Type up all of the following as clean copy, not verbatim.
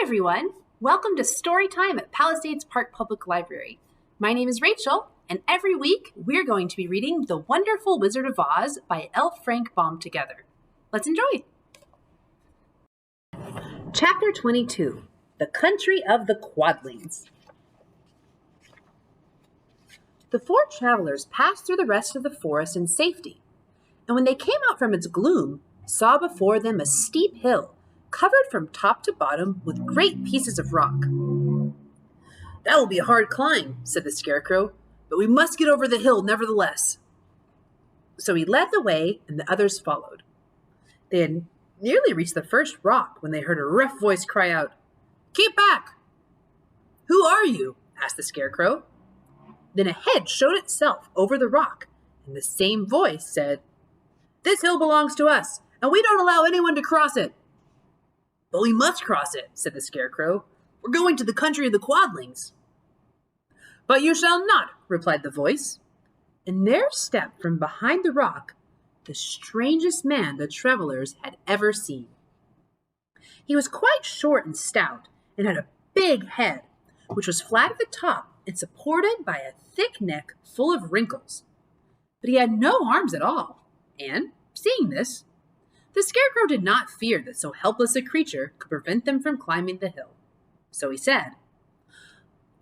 everyone. Welcome to Story Time at Palisades Park Public Library. My name is Rachel, and every week we're going to be reading The Wonderful Wizard of Oz by L. Frank Baum together. Let's enjoy. Chapter 22, The Country of the Quadlings. The four travelers passed through the rest of the forest in safety, and when they came out from its gloom, saw before them a steep hill, covered from top to bottom with great pieces of rock. "That will be a hard climb," said the Scarecrow, "but we must get over the hill nevertheless." So he led the way, and the others followed. They had nearly reached the first rock when they heard a rough voice cry out, "Keep back!" "Who are you?" asked the Scarecrow. Then a head showed itself over the rock, and the same voice said, "This hill belongs to us, and we don't allow anyone to cross it." "But we must cross it," said the Scarecrow. "We're going to the country of the Quadlings." "But you shall not," replied the voice. And there stepped from behind the rock the strangest man the travelers had ever seen. He was quite short and stout, and had a big head, which was flat at the top and supported by a thick neck full of wrinkles. But he had no arms at all, and, seeing this, the Scarecrow did not fear that so helpless a creature could prevent them from climbing the hill. So he said,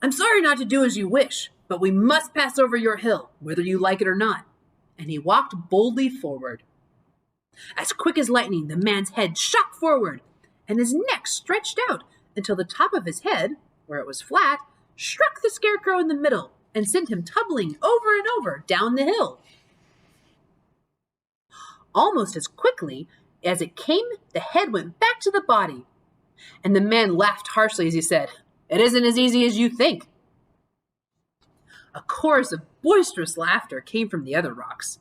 "I'm sorry not to do as you wish, but we must pass over your hill, whether you like it or not." And he walked boldly forward. As quick as lightning, the man's head shot forward, and his neck stretched out until the top of his head, where it was flat, struck the Scarecrow in the middle and sent him tumbling over and over down the hill. Almost as quickly as it came, the head went back to the body, and the man laughed harshly as he said, "It isn't as easy as you think." A chorus of boisterous laughter came from the other rocks,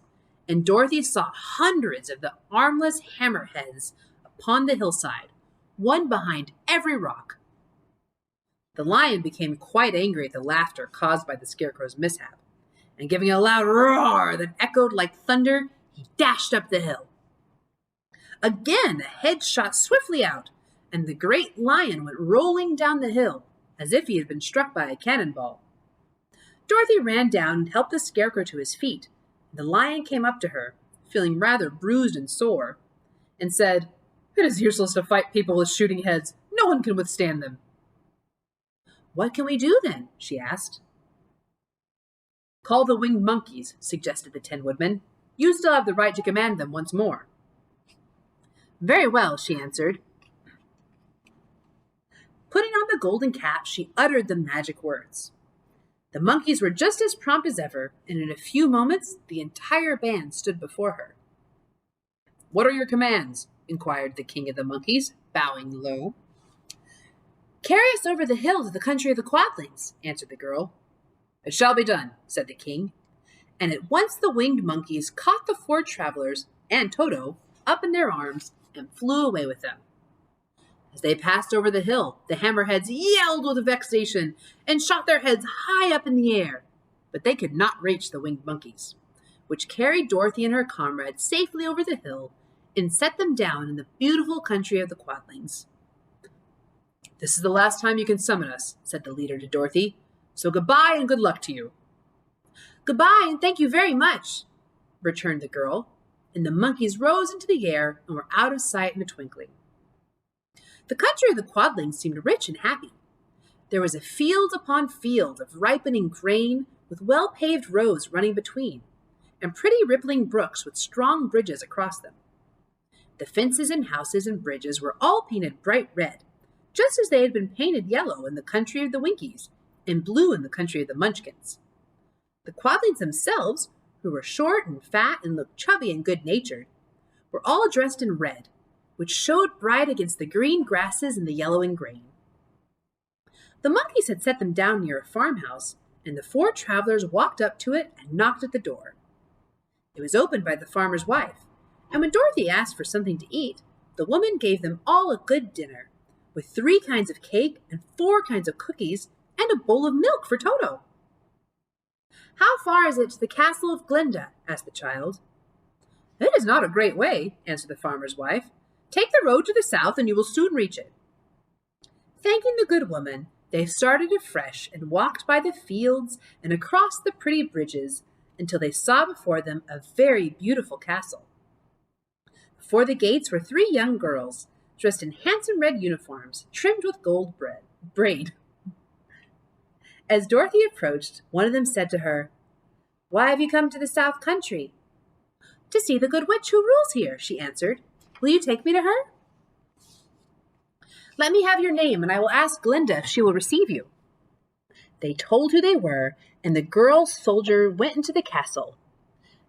and Dorothy saw hundreds of the armless hammerheads upon the hillside, one behind every rock. The lion became quite angry at the laughter caused by the Scarecrow's mishap, and giving a loud roar that echoed like thunder, he dashed up the hill. Again, a head shot swiftly out, and the great lion went rolling down the hill as if he had been struck by a cannonball. Dorothy ran down and helped the Scarecrow to his feet. The lion came up to her, feeling rather bruised and sore, and said, "It is useless to fight people with shooting heads. No one can withstand them." "What can we do then?" she asked. "Call the winged monkeys," suggested the Tin Woodman. "You still have the right to command them once more." "Very well," she answered. Putting on the golden cap, she uttered the magic words. The monkeys were just as prompt as ever, and in a few moments the entire band stood before her. "What are your commands?" inquired the king of the monkeys, bowing low. "Carry us over the hill to the country of the Quadlings," answered the girl. "It shall be done," said the king, and at once the winged monkeys caught the four travelers and Toto up in their arms and flew away with them. As they passed over the hill, the hammerheads yelled with vexation and shot their heads high up in the air, but they could not reach the winged monkeys, which carried Dorothy and her comrades safely over the hill and set them down in the beautiful country of the Quadlings. "This is the last time you can summon us," said the leader to Dorothy, "so goodbye and good luck to you." "Goodbye and thank you very much," returned the girl, and the monkeys rose into the air and were out of sight in a twinkling. The country of the Quadlings seemed rich and happy. There was a field upon field of ripening grain with well-paved roads running between, and pretty rippling brooks with strong bridges across them. The fences and houses and bridges were all painted bright red, just as they had been painted yellow in the country of the Winkies and blue in the country of the Munchkins. The Quadlings themselves, who were short and fat and looked chubby and good-natured, were all dressed in red, which showed bright against the green grasses and the yellowing grain. The monkeys had set them down near a farmhouse, and the four travelers walked up to it and knocked at the door. It was opened by the farmer's wife, and when Dorothy asked for something to eat, the woman gave them all a good dinner, with 3 kinds of cake and 4 kinds of cookies and a bowl of milk for Toto. "How far is it to the castle of Glinda?" asked the child. "It is not a great way," answered the farmer's wife. "Take the road to the south and you will soon reach it." Thanking the good woman, they started afresh and walked by the fields and across the pretty bridges until they saw before them a very beautiful castle. Before the gates were 3 young girls, dressed in handsome red uniforms, trimmed with gold braid. As Dorothy approached, one of them said to her, "Why have you come to the South Country?" "To see the good witch who rules here," she answered. "Will you take me to her?" "Let me have your name, and I will ask Glinda if she will receive you." They told who they were, and the girl soldier went into the castle.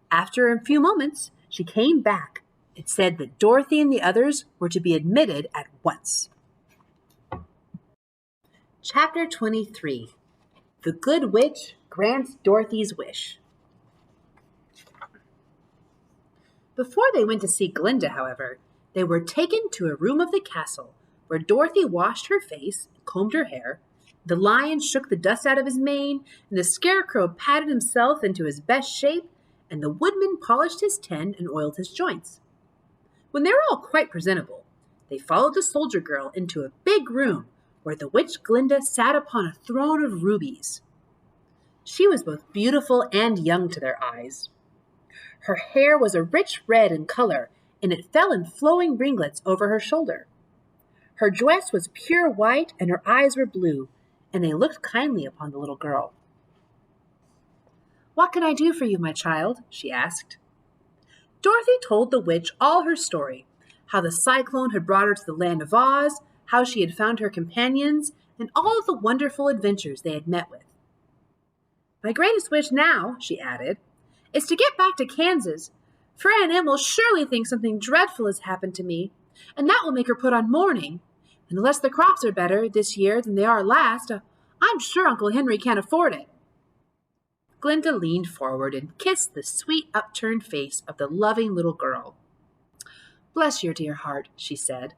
After a few moments, she came back. It said that Dorothy and the others were to be admitted at once. Chapter 23. The Good Witch Grants Dorothy's Wish. Before they went to see Glinda, however, they were taken to a room of the castle where Dorothy washed her face and combed her hair. The lion shook the dust out of his mane, and the Scarecrow patted himself into his best shape, and the Woodman polished his tin and oiled his joints. When they were all quite presentable, they followed the soldier girl into a big room where the witch Glinda sat upon a throne of rubies. She was both beautiful and young to their eyes. Her hair was a rich red in color, and it fell in flowing ringlets over her shoulder. Her dress was pure white, and her eyes were blue, and they looked kindly upon the little girl. "What can I do for you, my child?" she asked. Dorothy told the witch all her story, how the cyclone had brought her to the land of Oz, how she had found her companions, and all of the wonderful adventures they had met with. "My greatest wish now," she added, "is to get back to Kansas, for Aunt Em will surely think something dreadful has happened to me, and that will make her put on mourning. And unless the crops are better this year than they are last, I'm sure Uncle Henry can't afford it." Glinda leaned forward and kissed the sweet upturned face of the loving little girl. "Bless your dear heart," she said.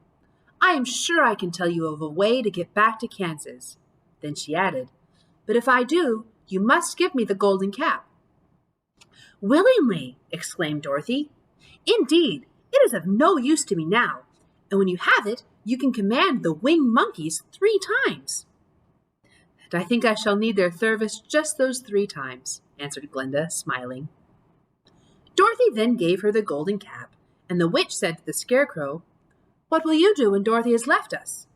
"I am sure I can tell you of a way to get back to Kansas." Then she added, "But if I do, you must give me the golden cap." "Willingly!" exclaimed Dorothy. "Indeed, it is of no use to me now, and when you have it, you can command the winged monkeys 3 times. "And I think I shall need their service just those 3 times," answered Glinda, smiling. Dorothy then gave her the golden cap, and the witch said to the Scarecrow, "What will you do when Dorothy has left us?"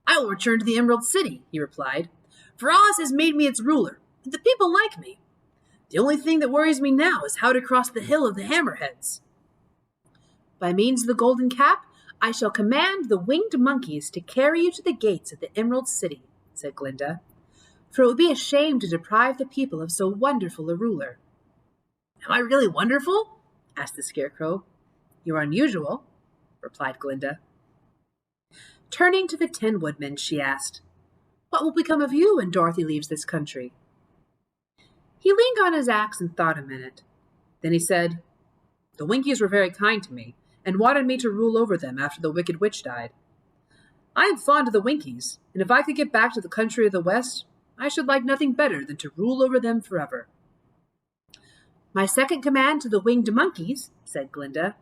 "I will return to the Emerald City," he replied, "for Oz has made me its ruler, and the people like me. The only thing that worries me now is how to cross the Hill of the Hammerheads." "By means of the golden cap, I shall command the winged monkeys to carry you to the gates of the Emerald City," said Glinda, "for it would be a shame to deprive the people of so wonderful a ruler." "Am I really wonderful?" asked the Scarecrow. "You are unusual," replied Glinda. Turning to the Tin Woodman, she asked, "What will become of you when Dorothy leaves this country?" He leaned on his axe and thought a minute. Then he said, "The Winkies were very kind to me, and wanted me to rule over them after the Wicked Witch died. I am fond of the Winkies, and if I could get back to the country of the West, I should like nothing better than to rule over them forever." "My second command to the winged monkeys," said Glinda,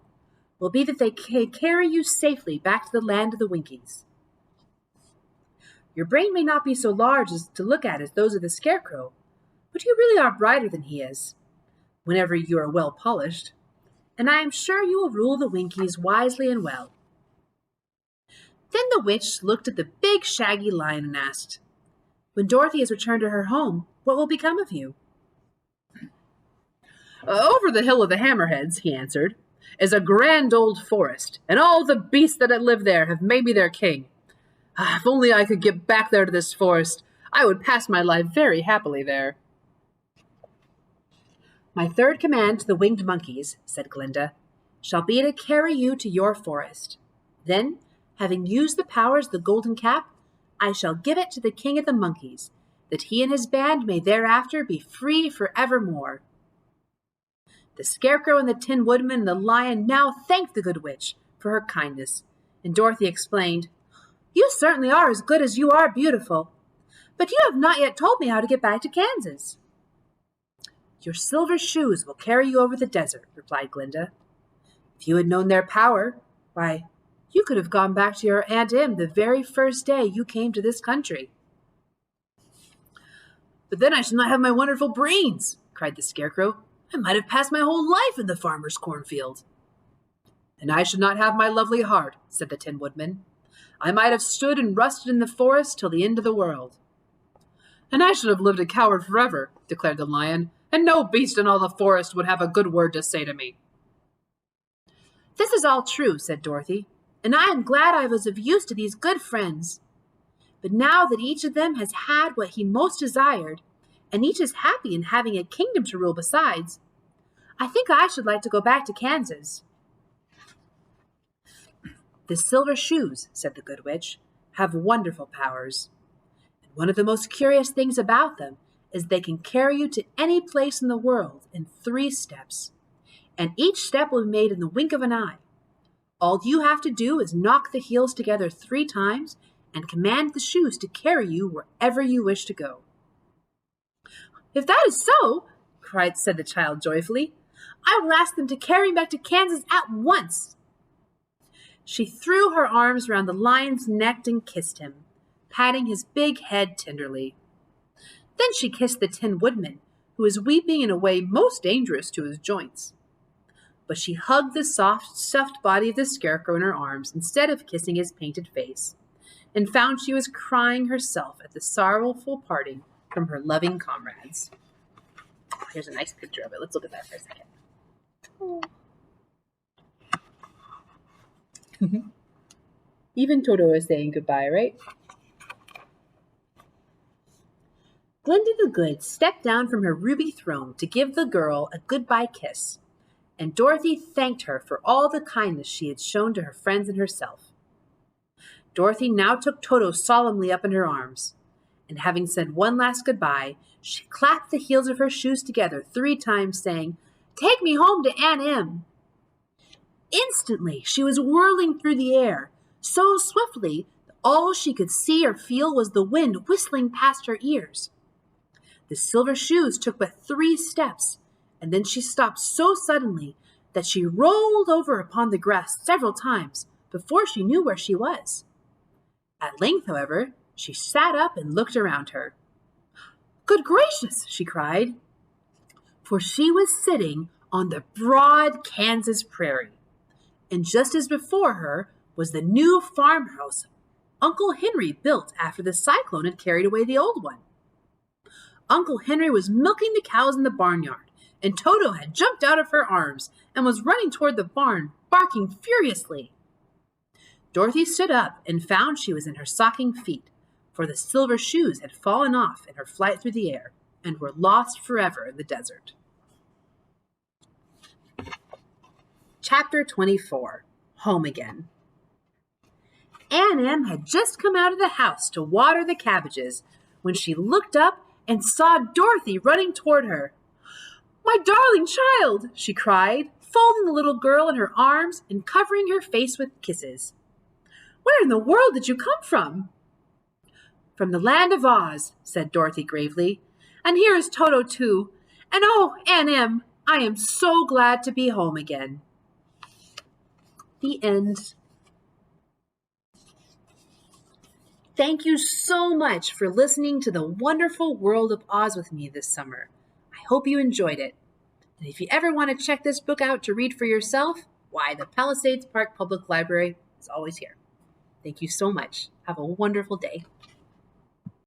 "will be that they carry you safely back to the land of the Winkies. Your brain may not be so large as to look at as those of the Scarecrow, but you really are brighter than he is, whenever you are well polished, and I am sure you will rule the Winkies wisely and well." Then the witch looked at the big shaggy lion and asked, "When Dorothy has returned to her home, what will become of you?" "Over the Hill of the Hammerheads," he answered, "is a grand old forest, and all the beasts that live there have made me their king. If only I could get back there to this forest, I would pass my life very happily there." "My third command to the winged monkeys," said Glinda, "shall be to carry you to your forest. Then, having used the powers of the golden cap, I shall give it to the king of the monkeys, that he and his band may thereafter be free forevermore." The Scarecrow and the Tin Woodman and the Lion now thanked the good witch for her kindness, and Dorothy explained, "You certainly are as good as you are beautiful, but you have not yet told me how to get back to Kansas." "Your silver shoes will carry you over the desert," replied Glinda. "If you had known their power, why, You could have gone back to your Aunt Em the very first day you came to this country." "But then I should not have my wonderful brains," cried the Scarecrow. "I might have passed my whole life in the farmer's cornfield." "And I should not have my lovely heart," said the Tin Woodman. "I might have stood and rusted in the forest till the end of the world." "And I should have lived a coward forever," declared the Lion, "and no beast in all the forest would have a good word to say to me." "This is all true," said Dorothy, "and I am glad I was of use to these good friends. But now that each of them has had what he most desired, and each is happy in having a kingdom to rule besides, I think I should like to go back to Kansas." "The silver shoes," said the Good Witch, "have wonderful powers. And one of the most curious things about them is they can carry you to any place in the world in 3 steps, and each step will be made in the wink of an eye. All you have to do is knock the heels together 3 times and command the shoes to carry you wherever you wish to go." "If that is so," said the child joyfully, "I will ask them to carry me back to Kansas at once." She threw her arms round the Lion's neck and kissed him, patting his big head tenderly. Then she kissed the Tin Woodman, who was weeping in a way most dangerous to his joints. But she hugged the soft, stuffed body of the Scarecrow in her arms instead of kissing his painted face, and found she was crying herself at the sorrowful parting from her loving comrades. Here's a nice picture of it. Let's look at that for a second. Oh. Even Toto is saying goodbye, right? Glinda the Good stepped down from her ruby throne to give the girl a goodbye kiss, and Dorothy thanked her for all the kindness she had shown to her friends and herself. Dorothy now took Toto solemnly up in her arms, and having said one last goodbye, she clapped the heels of her shoes together 3 times, saying, "Take me home to Aunt Em." Instantly, she was whirling through the air, so swiftly that all she could see or feel was the wind whistling past her ears. The silver shoes took but 3 steps, and then she stopped so suddenly that she rolled over upon the grass several times before she knew where she was. At length, however, she sat up and looked around her. "Good gracious!" she cried, for she was sitting on the broad Kansas prairie, and just as before her was the new farmhouse Uncle Henry built after the cyclone had carried away the old one. Uncle Henry was milking the cows in the barnyard, and Toto had jumped out of her arms and was running toward the barn, barking furiously. Dorothy stood up and found she was in her stocking feet, for the silver shoes had fallen off in her flight through the air and were lost forever in the desert. Chapter 24. Home Again. Aunt Em had just come out of the house to water the cabbages when she looked up and saw Dorothy running toward her. "My darling child!" she cried, folding the little girl in her arms and covering her face with kisses. "Where in the world did you come from?" "From the land of Oz," said Dorothy gravely. "And here is Toto, too. And oh, Aunt Em, I am so glad to be home again." The end. Thank you so much for listening to the wonderful world of Oz with me this summer. I hope you enjoyed it. And if you ever want to check this book out to read for yourself, why, the Palisades Park Public Library is always here. Thank you so much. Have a wonderful day.